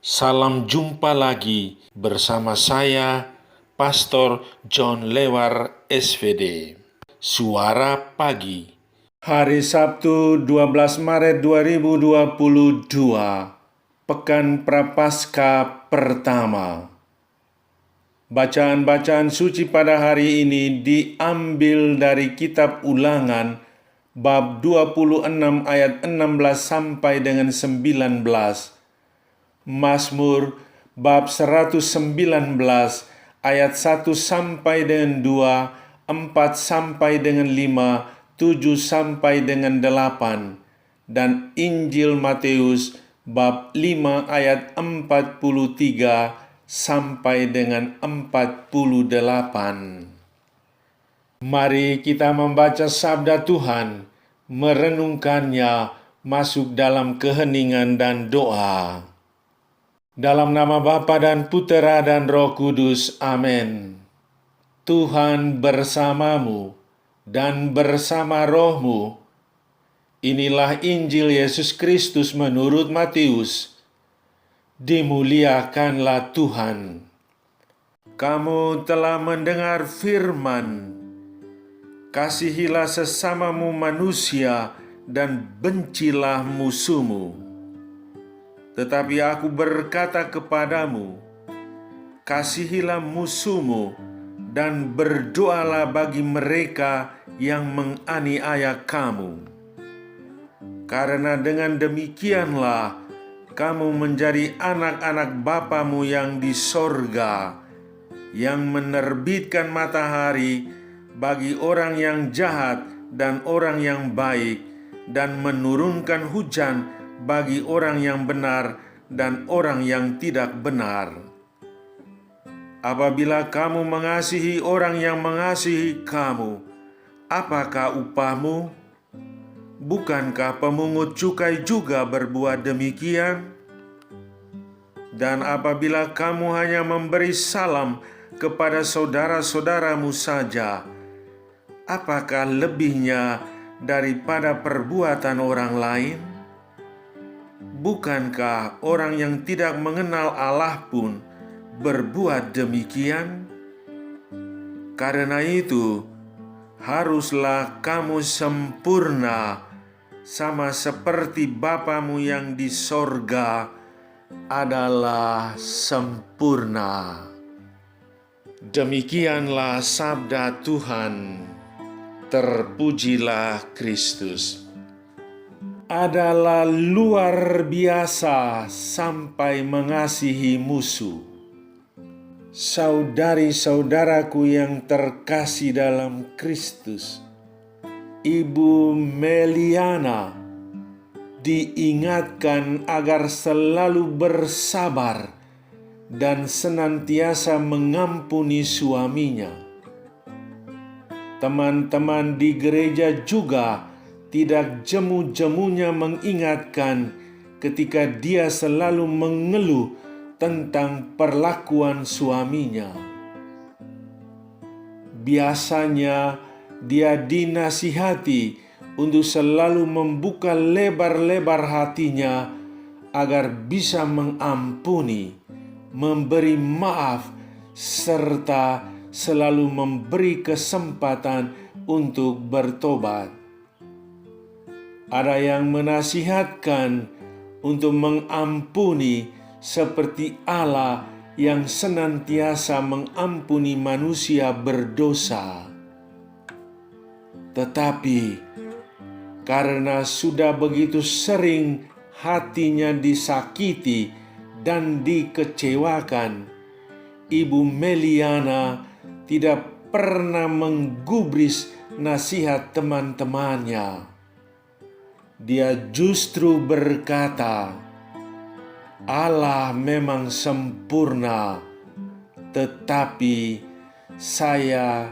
Salam jumpa lagi bersama saya, Pastor John Lewar SVD. Suara Pagi. Hari Sabtu 12 Maret 2022, Pekan Prapaskah pertama. Bacaan-bacaan suci pada hari ini diambil dari Kitab Ulangan, bab 26 ayat 16 sampai dengan 19. Mazmur bab 119 ayat 1 sampai dengan 2, 4 sampai dengan 5, 7 sampai dengan 8, dan Injil Matius bab 5 ayat 43 sampai dengan 48. Mari kita membaca sabda Tuhan, merenungkannya, masuk dalam keheningan dan doa. Dalam nama Bapa dan Putera dan Roh Kudus, amin. Tuhan bersamamu dan bersama rohmu. Inilah Injil Yesus Kristus menurut Matius. Dimuliakanlah Tuhan. Kamu telah mendengar firman, kasihilah sesamamu manusia dan bencilah musuhmu. Tetapi aku berkata kepadamu, kasihilah musuhmu dan berdoalah bagi mereka yang menganiaya kamu. Karena dengan demikianlah kamu menjadi anak-anak Bapamu yang di sorga, yang menerbitkan matahari bagi orang yang jahat dan orang yang baik, dan menurunkan hujan bagi orang yang benar dan orang yang tidak benar. Apabila kamu mengasihi orang yang mengasihi kamu, apakah upahmu? Bukankah pemungut cukai juga berbuat demikian? Dan apabila kamu hanya memberi salam kepada saudara-saudaramu saja, apakah lebihnya daripada perbuatan orang lain? Bukankah orang yang tidak mengenal Allah pun berbuat demikian? Karena itu, haruslah kamu sempurna, sama seperti Bapamu yang di sorga adalah sempurna. Demikianlah sabda Tuhan. Terpujilah Kristus. Adalah luar biasa sampai mengasihi musuh. Saudari-saudaraku yang terkasih dalam Kristus, Ibu Meliana diingatkan agar selalu bersabar dan senantiasa mengampuni suaminya. Teman-teman di gereja juga tidak jemu-jemunya mengingatkan ketika dia selalu mengeluh tentang perlakuan suaminya. Biasanya dia dinasihati untuk selalu membuka lebar-lebar hatinya agar bisa mengampuni, memberi maaf, serta selalu memberi kesempatan untuk bertobat. Ada yang menasihatkan untuk mengampuni seperti Allah yang senantiasa mengampuni manusia berdosa. Tetapi karena sudah begitu sering hatinya disakiti dan dikecewakan, Ibu Meliana tidak pernah menggubris nasihat teman-temannya. Dia justru berkata, Allah memang sempurna, tetapi saya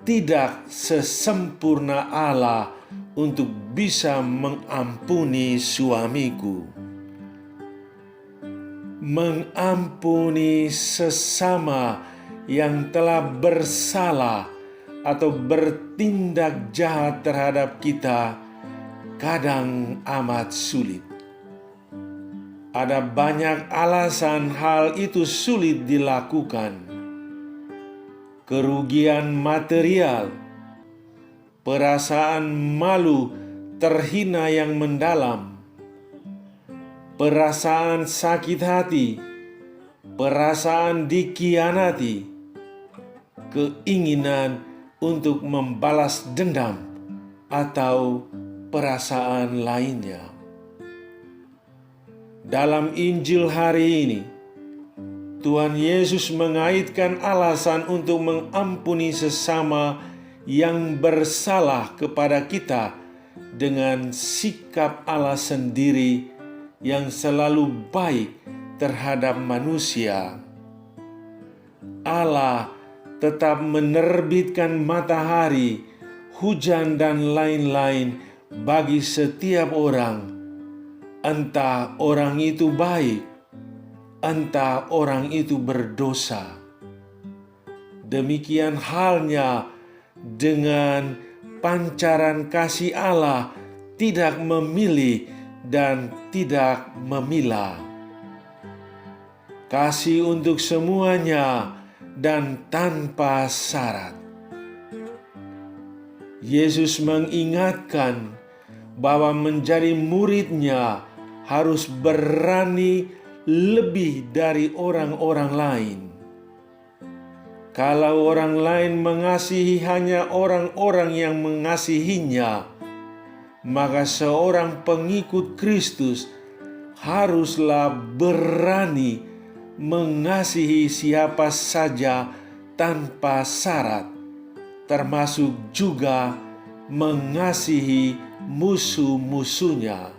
tidak sesempurna Allah untuk bisa mengampuni suamiku. Mengampuni sesama yang telah bersalah atau bertindak jahat terhadap kita kadang amat sulit. ada banyak alasan hal itu sulit dilakukan. Kerugian material, perasaan malu terhina yang mendalam, perasaan sakit hati, perasaan dikhianati, keinginan untuk membalas dendam, atau perasaan lainnya. Dalam Injil hari ini, Tuhan Yesus mengaitkan alasan untuk mengampuni sesama yang bersalah kepada kita dengan sikap Allah sendiri yang selalu baik terhadap manusia. Allah tetap menerbitkan matahari, hujan, dan lain-lain bagi setiap orang, entah orang itu baik, entah orang itu berdosa. Demikian halnya dengan pancaran kasih Allah, tidak memilih dan tidak memilah. Kasih untuk semuanya dan tanpa syarat. Yesus mengingatkan bahwa menjadi murid-Nya harus berani lebih dari orang-orang lain. Kalau orang lain mengasihi hanya orang-orang yang mengasihinya, maka seorang pengikut Kristus haruslah berani mengasihi siapa saja tanpa syarat, termasuk juga mengasihi musuh-musuhnya.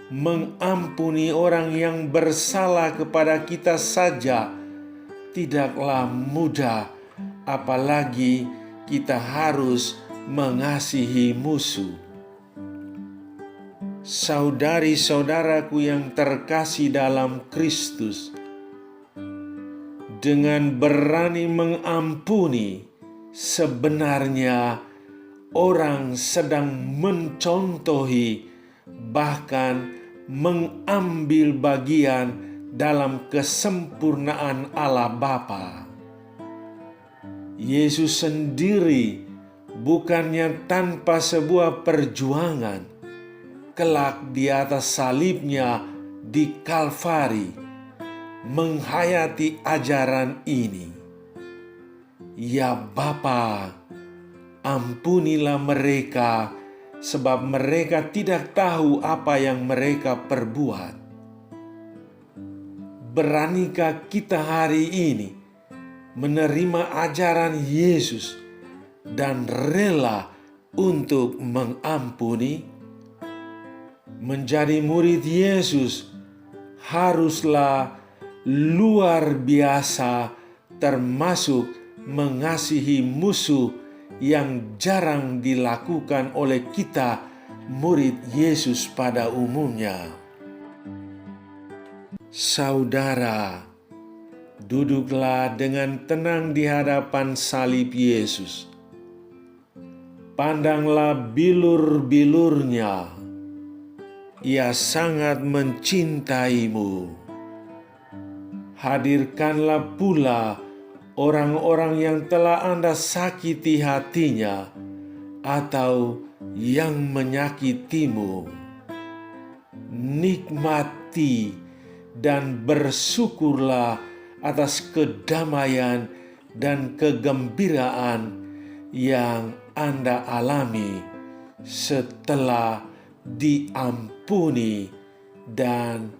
Mengampuni orang yang bersalah kepada kita saja tidaklah mudah, apalagi kita harus mengasihi musuh. Saudari-saudaraku yang terkasih dalam Kristus, dengan berani mengampuni, sebenarnya orang sedang mencontohi, bahkan mengambil bagian dalam kesempurnaan Allah Bapa. Yesus sendiri bukannya tanpa sebuah perjuangan, kelak di atas salibnya di Kalvari, menghayati ajaran ini. Ya Bapa, ampunilah mereka, sebab mereka tidak tahu apa yang mereka perbuat. Beranikah kita hari ini menerima ajaran Yesus dan rela untuk mengampuni? Menjadi murid Yesus haruslah luar biasa, termasuk mengasihi musuh yang jarang dilakukan oleh kita murid Yesus pada umumnya. Saudara, duduklah dengan tenang di hadapan salib Yesus. Pandanglah bilur-bilurnya. Ia sangat mencintaimu. Hadirkanlah pula orang-orang yang telah Anda sakiti hatinya atau yang menyakitimu. Nikmati dan bersyukurlah atas kedamaian dan kegembiraan yang Anda alami setelah diampuni dan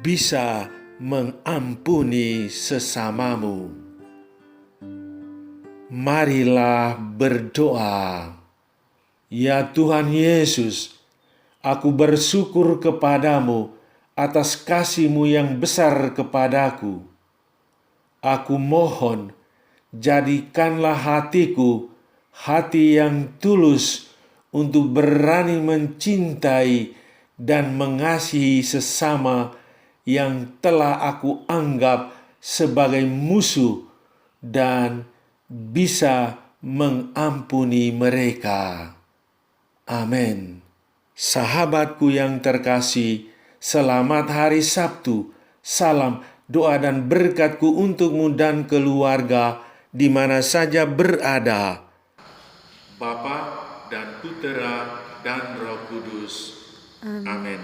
bisa mengampuni sesamamu. Marilah berdoa. Ya Tuhan Yesus, aku bersyukur kepadamu atas kasih-Mu yang besar kepadaku. Aku mohon, jadikanlah hatiku hati yang tulus untuk berani mencintai dan mengasihi sesama yang telah aku anggap sebagai musuh dan bisa mengampuni mereka. Amin. Sahabatku yang terkasih, Selamat hari Sabtu. Salam doa dan berkat-Ku untukmu dan keluarga di mana saja berada. Bapa dan Putera dan Roh Kudus. Amin.